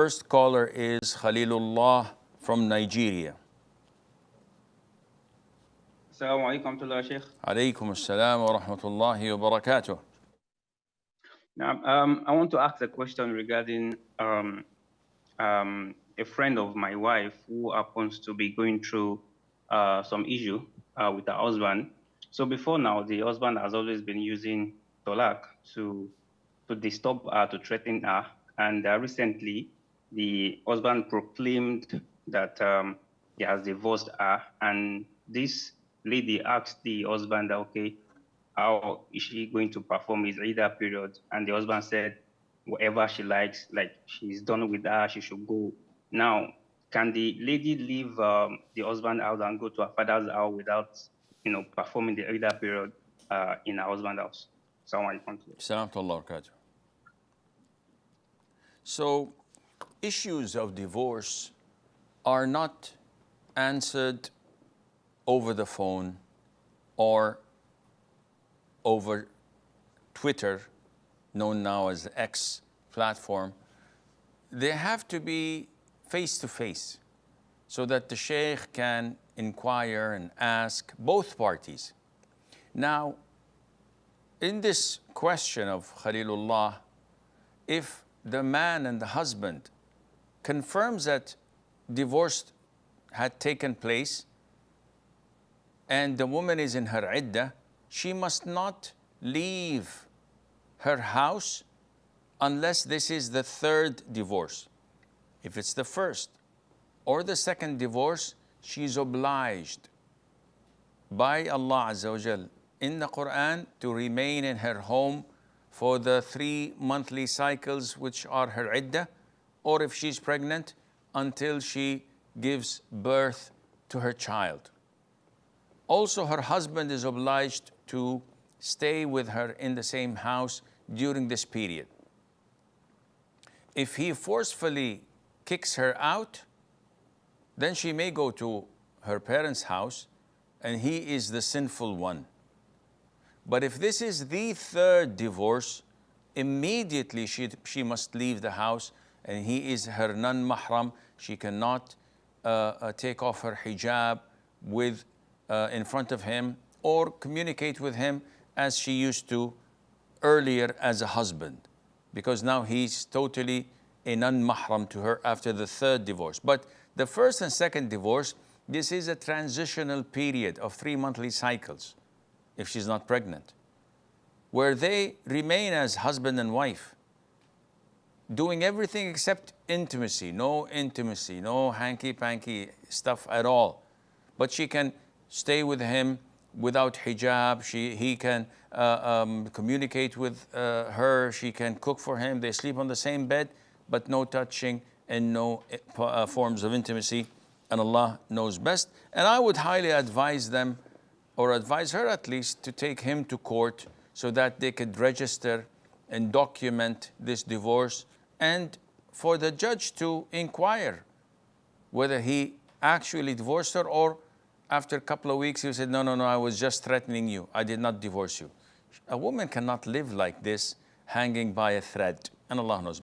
First caller is Khalilullah from Nigeria. Assalamu alaikum to Allah, Sheikh. Alaykum assalam wa rahmatullahi wa barakatuh. Now, I want to ask a question regarding a friend of my wife who happens to be going through some issue with her husband. So before now, the husband has always been using talaq to disturb her, to threaten her. And recently, the husband proclaimed that he has divorced her. And this lady asked the husband, okay, how is she going to perform his Ida period? And the husband said, whatever she likes, like she's done with her, she should go. Now, can the lady leave the husband out and go to her father's house without, performing the Ida period in her husband's house? So, issues of divorce are not answered over the phone or over Twitter, known now as the X platform. They have to be face to face so that the sheikh can inquire and ask both parties. Now, in this question of Khalilullah, if the man and the husband confirms that divorce had taken place and the woman is in her iddah, she must not leave her house unless this is the third divorce. If it's the first or the second divorce, she is obliged by Allah Azza wa Jal in the Quran to remain in her home for the 3 monthly cycles which are her iddah, or if she's pregnant, until she gives birth to her child. Also, her husband is obliged to stay with her in the same house during this period. If he forcefully kicks her out, then she may go to her parents' house and he is the sinful one. But if this is the third divorce, immediately she must leave the house, and he is her non-mahram. She cannot take off her hijab in front of him or communicate with him as she used to earlier as a husband, because now he's totally a non-mahram to her after the third divorce. But the first and second divorce, this is a transitional period of 3 monthly cycles, if she's not pregnant, where they remain as husband and wife, doing everything except intimacy, no hanky-panky stuff at all. But she can stay with him without hijab, he can communicate with her, she can cook for him, they sleep on the same bed, but no touching and no forms of intimacy, and Allah knows best. And I would highly advise them, or advise her at least, to take him to court so that they could register and document this divorce, and for the judge to inquire whether he actually divorced her, or after a couple of weeks he said, no, I was just threatening you, I did not divorce you. A woman cannot live like this, hanging by a thread, and Allah knows.